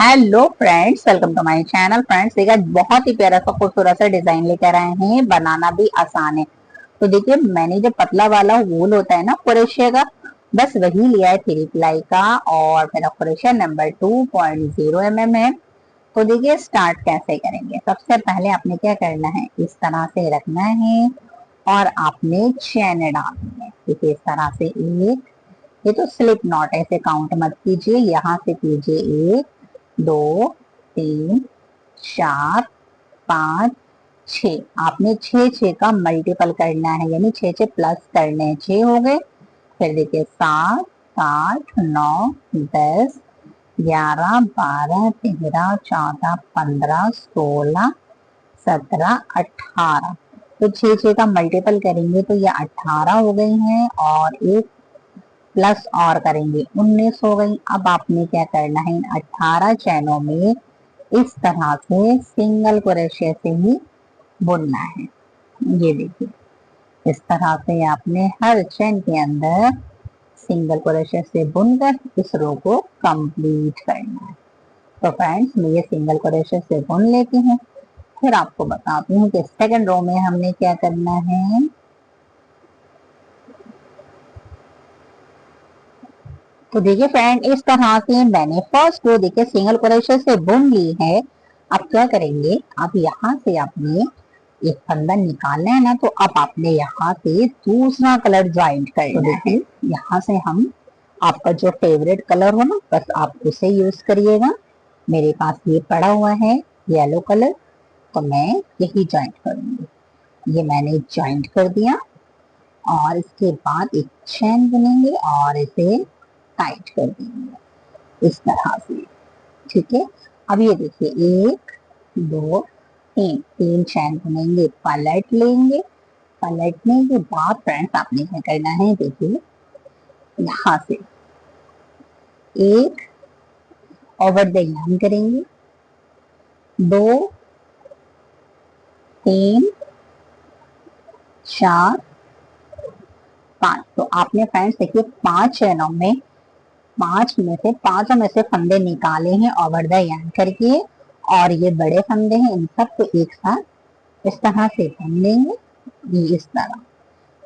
Hello friends, welcome to my channel. Friends, एक आज बहुत ही प्यारा सा खूबसूरत सा डिजाइन लेकर आए हैं। बनाना भी आसान है। तो देखिए, मैंने जो पतला वाला वूल होता है ना क्रोशिया का, बस वही लिया है 3 प्लाई का। और मेरा क्रोशिया नंबर 2.0 mm है। तो देखिए, स्टार्ट कैसे करेंगे। सबसे पहले आपने क्या करना है, इस तरह से रखना है और आपने चैन डालनी है। देखिए, इस तरह से एक, ये तो स्लिप नॉट, ऐसे काउंट मत कीजिए, यहाँ से कीजिए 1 2 3 4 5 6। आपने 6 का मल्टीपल करना है, यानी 6 प्लस करने हैं। 6 हो गए। फिर देखिए 7 8 9 10 11 12 13 14 15 16 17 18। तो 6 का मल्टीपल करेंगे तो ये 18 हो गई हैं, और एक प्लस और करेंगे 19 हो गई। अब आपने क्या करना है, इन 18 चैनों में इस तरह से सिंगल क्रोशिया से ही बुनना है। ये देखिए, इस तरह से आपने हर चैन के अंदर सिंगल क्रोशिया से बुनकर इस रो को कंप्लीट करना है। तो फ्रेंड्स, मैं ये सिंगल क्रोशिया से बुन लेती हूँ, फिर आपको बताती हूँ कि सेकंड रो में हमने क्या करना है। तो देखिए फ्रेंड, इस तरह से मैंने फर्स्ट रो देखिए सिंगल क्रोशिया से बुन ली है। अब क्या करेंगे, अब यहाँ से आपने एक फंदा निकालना है ना, तो अब आपने यहाँ से दूसरा कलर ज्वाइंट करना है। यहाँ से हम, आपका जो फेवरेट कलर हो ना, बस आप उसे यूज करिएगा। मेरे पास ये पड़ा हुआ है येलो कलर, तो मैं यही ज्वाइंट करूंगी। ये मैंने ज्वाइंट कर दिया, और इसके बाद एक चैन बुनेंगे और इसे टाइट कर देंगे इस तरह से। ठीक है। अब ये देखिए, 1 2 3, 3 चैन बुनेंगे, पलट लेंगे। पलटने के बाद फ्रेंड्स, आपने क्या करना है, देखिए यहाँ से एक ओवर द यार्न करेंगे, 2 3 4 5। तो आपने फ्रेंड्स देखिए 5 चैनों में, 5 में से फंदे निकाले हैं ओवर द यार्न करके, और ये बड़े फंदे हैं, इन सबको एक साथ इस तरह से बुन लेंगे। ये इस तरह।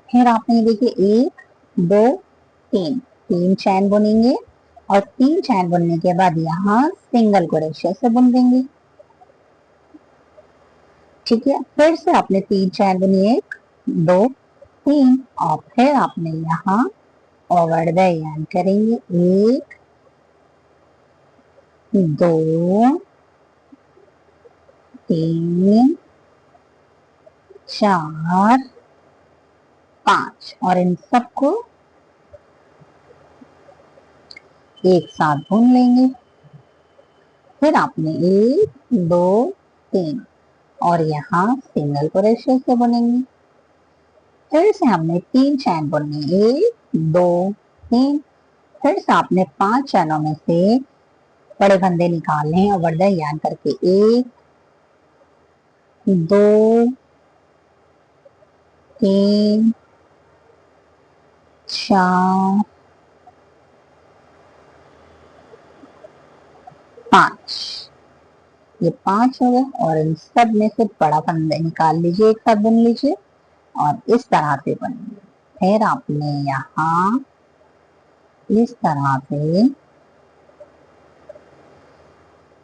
फिर आपने देखिए 1 2 3, 3 चैन बुनेंगे, और 3 चैन बुनने के बाद यहाँ सिंगल क्रोशिया से बुन देंगे। ठीक है। फिर से आपने 3 चैन बुनी, 1 2 3, और फिर आपने यहाँ ओवर द यार्न करेंगे, 1 2 3 4 5, और इन सबको एक साथ बुन लेंगे। फिर आपने 1 2 3, और यहाँ सिंगल क्रोशिया से बुनेंगे। फिर से हमने 3 चैन बुननी, 1 2 3। फिर से आपने 5 चैनों में से बड़े फंदे निकालने हैं ओवर द यार्न करके, 1 2 3 4 5। ये 5 हो गए, और इन सब में से बड़ा फंदा निकाल लीजिए, एक साथ बुन लीजिए, और इस तरह से बनेंगे। फिर आपने यहाँ इस तरह से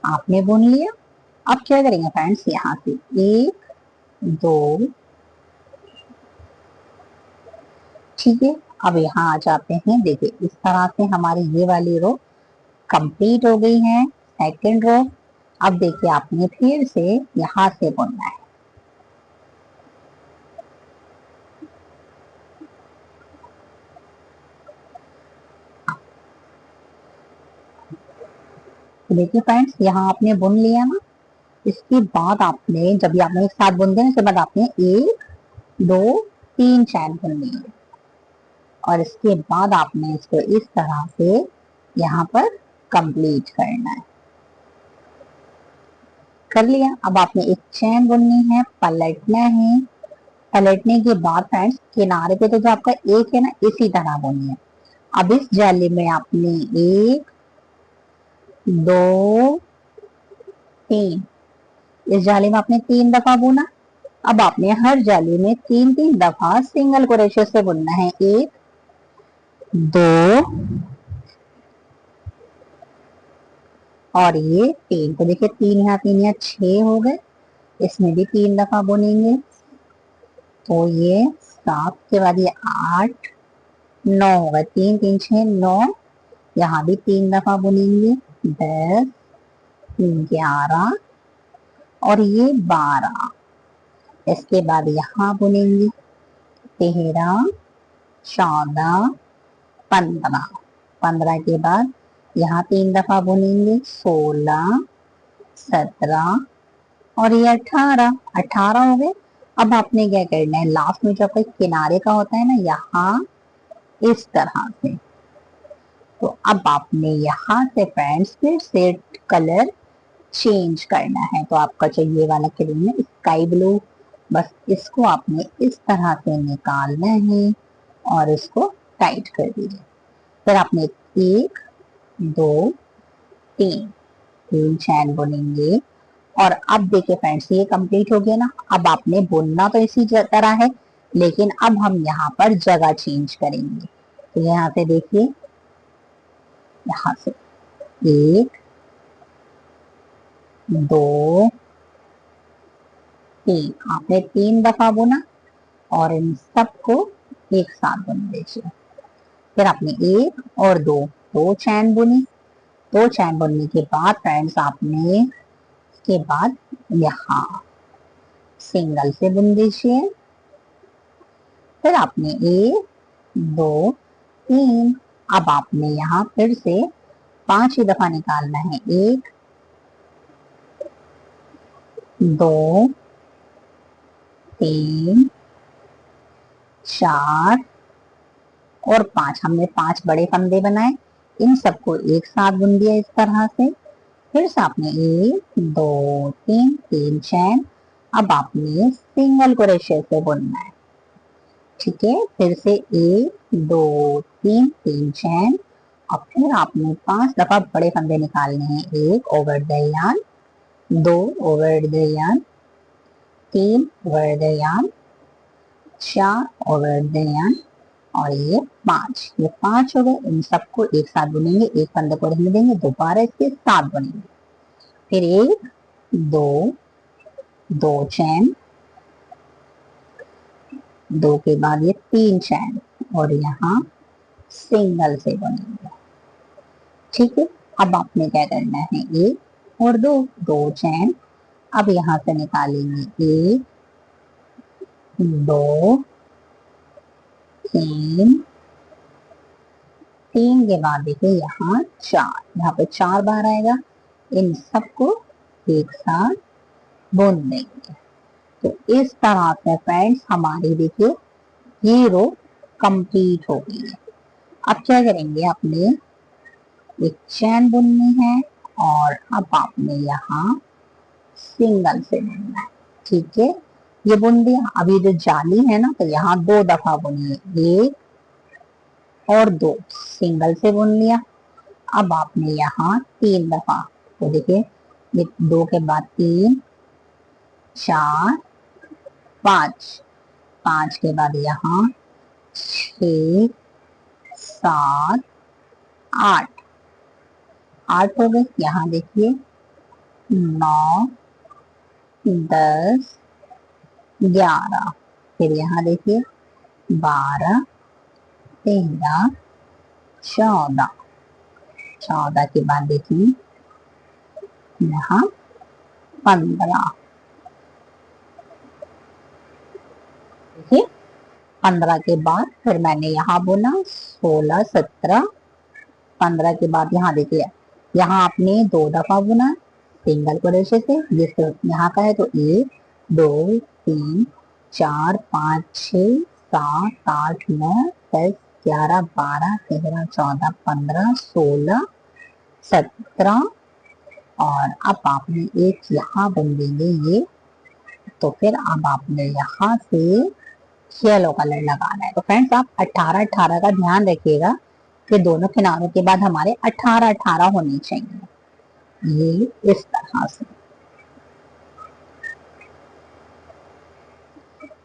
आपने बुन लिया। अब क्या करेंगे फ्रेंड्स, यहाँ से 1 2। ठीक है। अब यहाँ आ जाते हैं। देखिए, इस तरह से हमारी ये वाली रो कंप्लीट हो गई है, सेकंड रो। अब देखिए, आपने फिर से यहाँ से बुनना है। तो देखिए फ्रेंड्स, यहाँ आपने बुन लिया ना, इसके बाद आपने, जब ये आपने एक साथ बुन दिया, इसके बाद आपने 1 2 3 चैन बुननी है, और इसके बाद आपने इसको इस तरह से यहाँ पर कंप्लीट करना है। कर लिया। अब आपने एक चैन बुननी है, पलटना है। पलटने के बाद फ्रेंड्स, किनारे पे तो जो आपका एक है ना, इसी तरह बुनी है। अब इस जाली में आपने 1 2 3। इस जाली में आपने 3 दफा बुना। अब आपने हर जाली में 3-3 दफा सिंगल क्रोशे से बुनना है। 1 2 और ये 3। तो देखिए 3 यहाँ 3 यहाँ 6 हो गए। इसमें भी 3 दफा बुनेंगे तो ये 7 के बाद ये 8 9 होगा। 3 3 6 9। यहाँ भी 3 दफा बुनेंगे। 10 11 और ये 12। इसके बाद यहाँ बुनेंगे 13 14 15। 15 के बाद यहाँ 3 दफा बुनेंगे 16 17 और ये 18। 18 हो गए। अब आपने क्या करना है, लास्ट में जो आपका किनारे का होता है ना, यहाँ इस तरह से, तो अब आपने यहाँ से फ्रेंड्स फिर से कलर चेंज करना है। तो आपका जो ये वाला क्रीम है स्काई ब्लू, बस इसको आपने इस तरह से निकालना है और इसको टाइट कर दीजिए। फिर आपने 1 2 3 3 चैन बुनेंगे। और अब देखिए फ्रेंड्स ये कंप्लीट हो गया ना। अब आपने बुनना तो इसी तरह है, लेकिन अब हम यहाँ पर जगह चेंज करेंगे। तो यहाँ से देखिए, यहाँ से 1 2 3 आपने 3 दफा बुना और इन सबको एक साथ बुन दीजिए। फिर आपने 1 और 2 चैन बुनी। 2 चैन बुनने के बाद फ्रेंड्स आपने इसके बाद यहाँ सिंगल से बुन दीजिए। फिर आपने 1 2 3। अब आपने यहाँ फिर से 5 ही दफा निकालना है। 1 2 3 4 और 5। हमने 5 बड़े फंदे बनाए, इन सबको एक साथ बुन दिया इस तरह से। फिर से आपने 1 2 3 3 चैन। अब आपने सिंगल क्रोशे से बुनना है, ठीक है। फिर से 1 2 3 3 चैन और फिर आपने 5 दफा बड़े फंदे निकालने हैं। 1 over the yarn, 2 over the yarn, 3 over the yarn, 4 over the yarn और ये 5। ये 5 हो गए। इन सबको एक साथ बुनेंगे, एक फंदे को रहने देंगे, दोबारा इसके साथ बुनेंगे। फिर 1 2 2 चैन, 2 के बाद ये 3 चैन और यहाँ सिंगल से बुनेंगे, ठीक है। अब आपने क्या करना है, 1 और 2 चैन। अब यहाँ से निकालेंगे 1 2 3 3 के बाद देखिए यहाँ 4, यहाँ पे 4 बार आएगा। इन सबको एक साथ बुन देंगे। तो इस तरह से फ्रेंड्स हमारी देखिए ये रो कंप्लीट हो गई है। अब क्या करेंगे, आपने एक चैन बुननी है और अब आपने यहाँ सिंगल से बुनना है, ठीक है। ये बुन दिया। अभी जो जाली है ना, तो यहाँ 2 दफा बुनिए, 1 और 2 सिंगल से बुन लिया। अब आपने यहाँ 3 दफा, तो देखिए ये 2 के बाद 3 4 5, 5 के बाद यहाँ 6 7 8 8 हो गए। यहाँ देखिए 9 10 11। फिर यहाँ देखिए 12 13 14। 14 के बाद देखिए यहाँ 15। देखिए 15 के बाद फिर मैंने यहाँ बुना 16 17। 15 के बाद यहाँ देखिए, यहाँ आपने 2 दफा बुना सिंगल क्रोशे से। जिससे यहाँ का है तो 1 2 3 4 5 6 7 8 9 10 11 12 13 14 15 16 17 और अब आपने एक यहाँ बुन देंगे ये। तो फिर अब आपने यहाँ से येलो कलर लगाना है। तो फ्रेंड्स आप 18 18 का ध्यान रखिएगा कि दोनों किनारों के बाद हमारे 18 18 होने चाहिए, ये इस तरह से।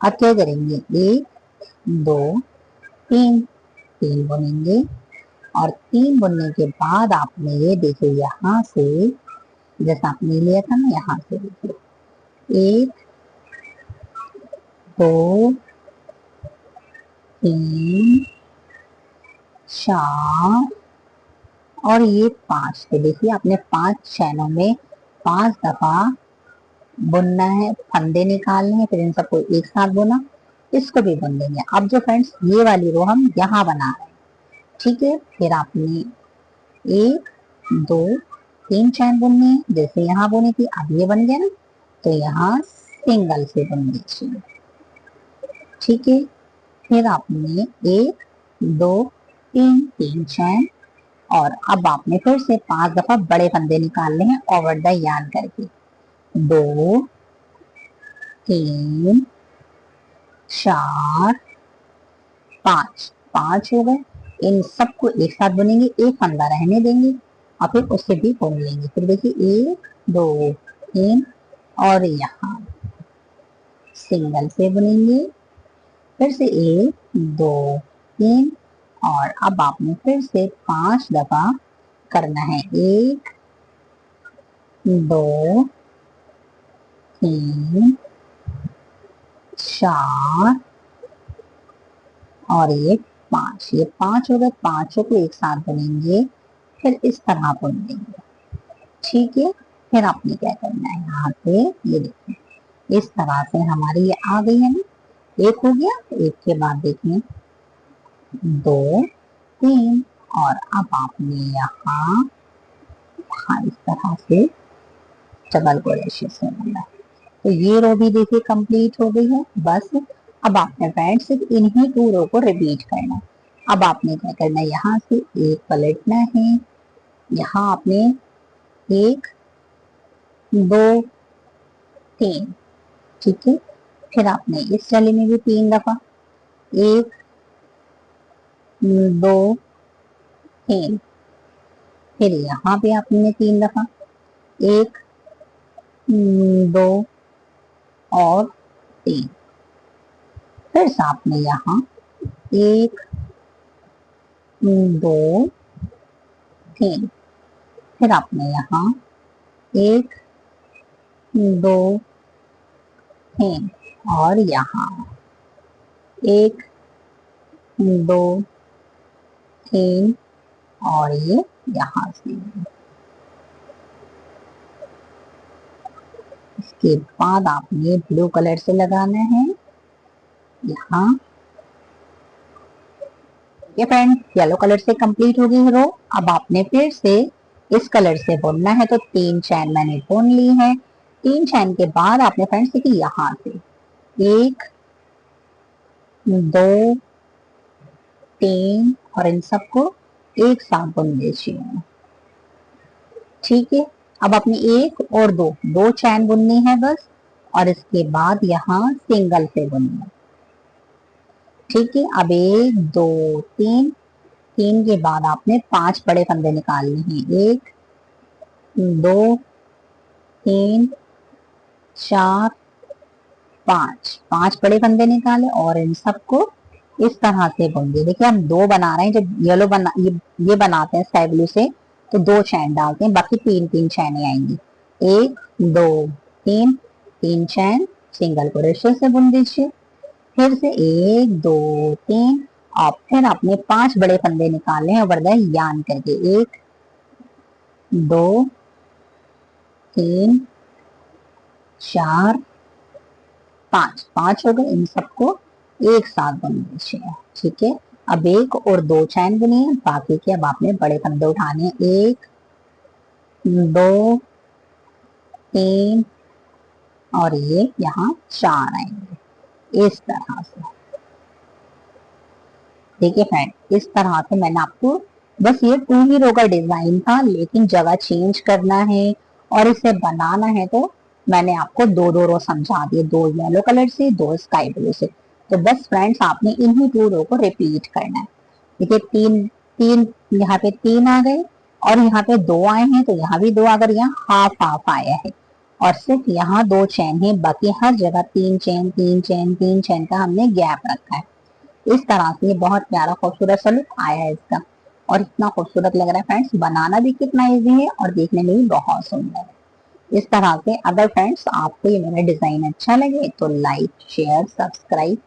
अब क्या करेंगे, 1 2 3, 3 बुनेंगे और 3 बुनने के बाद आपने ये देखिए यहाँ से, जैसा आपने लिया था ना, यहाँ से देखिए 1 2 3 4 और ये 5। तो देखिए आपने 5 चैनों में 5 दफा बुनना है, फंदे निकालने हैं, फिर इन सबको एक साथ बुना, इसको भी बुन देंगे। अब जो फ्रेंड्स ये वाली रो हम यहाँ बना रहे हैं, ठीक है। फिर आपने 1 2 3 चैन बुननी है, जैसे यहाँ बुनी थी, अब ये बन गया ना, तो यहाँ सिंगल से बुन दीजिए, ठीक है। फिर आपने 1 2 3 3 चैन और अब आपने फिर से 5 दफा बड़े फंदे निकालने हैं ओवर द यार्न करके, 2 3 4 5, 5 हो गए। इन सबको एक साथ बुनेंगे, एक फंदा रहने देंगे और फिर उससे भी बुन लेंगे। फिर देखिए 1 2 3 और यहाँ सिंगल से बुनेंगे, फिर से 1 2 3 और अब आपने फिर से 5 दफा करना है, 1 2 3 4 और ये 5, ये 5 हो गए। 5 को एक साथ बुनेंगे, फिर इस तरह बुन देंगे, ठीक है। फिर आपने क्या करना है, यहाँ पे ये देखिए इस तरह से हमारी ये आ गई है ना, एक हो गया। एक के बाद देखिए 2 3 और अब आपने यहाँ इस तरह से डबल क्रोशे से बुना। तो ये रो भी देखिए कंप्लीट हो गई है। बस अब आपने फ्रेंड सिर्फ इन्हीं 2 रो को रिपीट करना है। अब आपने क्या करना है, यहाँ से एक पलटना है, यहाँ आपने 1 2 3, ठीक है। फिर आपने इस चले में भी 3 दफा, 1 2 3, फिर यहाँ पे आपने 3 दफा, 1 2 और 3, फिर से आपने यहाँ 1 2 3, फिर आपने यहाँ 1 2 3 और यहाँ 1 2 3 और ये यहाँ से। इसके बाद आपने ब्लू कलर से लगाना है यहाँ। ये फ्रेंड येलो कलर से कंप्लीट हो गई रो। अब आपने फिर से इस कलर से बुनना है, तो 3 चैन मैंने बुन ली है। 3 चैन के बाद आपने फ्रेंड्स देखिए यहाँ से 1 2 3 और इन सबको एक साथ बुन दीजिए, ठीक है। अब अपनी 1 और 2 चैन बुननी है बस, और इसके बाद यहाँ सिंगल से बुनना, ठीक है। अब 1 2 3, 3 के बाद आपने 5 बड़े फंदे निकालने हैं, 1 2 3 4 5, 5 बड़े फंदे निकाले और इन सबको इस तरह से बुनिए। देखिए हम 2 बना रहे हैं, जब येलो बना ये बनाते हैं स्काई ब्लू से तो 2 चैन डालते हैं, बाकी 3 चैनें आएंगी, 1 2 3, 3 चैन सिंगल क्रोशे से बुन दीजिए। फिर से 1 2 3 और फिर आपने 5 बड़े फंदे निकाले हैं ओवर द यार्न करके, 1 2 3 4 5, 5 हो गए। इन सबको एक साथ बुन दीजिए, ठीक है। अब 1 और 2 चैन बुनिए, बाकी के अब आपने बड़े फंदे उठाने, 1 2 3 और ये यहाँ 4 आएंगे इस तरह से। देखिए फ्रेंड इस तरह से मैंने आपको बस ये 2 ही रो का डिजाइन था, लेकिन जगह चेंज करना है और इसे बनाना है तो मैंने आपको 2 रो समझा दिए, 2 येलो कलर से 2 स्काई ब्लू से। तो बस फ्रेंड्स आपने इन्हीं 2 रो को रिपीट करना है। देखिए 3 यहाँ पे 3 आ गए और यहाँ पे 2 आए हैं, तो यहाँ भी 2, अगर यहाँ हाफ हाफ आया है और सिर्फ यहाँ 2 चेन है, बाकी हर जगह 3 चेन 3 चेन 3 चेन का हमने गैप रखा है। इस तरह से ये बहुत प्यारा खूबसूरत सा लुक आया है इसका, और इतना खूबसूरत लग रहा है फ्रेंड्स, बनाना भी कितना इजी है और देखने में भी बहुत सुंदर है। इस तरह से अगर फ्रेंड्स आपको ये मेरा डिजाइन अच्छा लगे तो लाइक शेयर सब्सक्राइब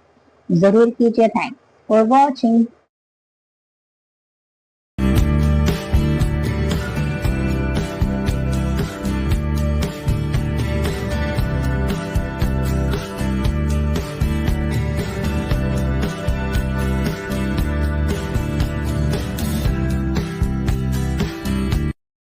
जरूर कीजिए। Thanks for watching.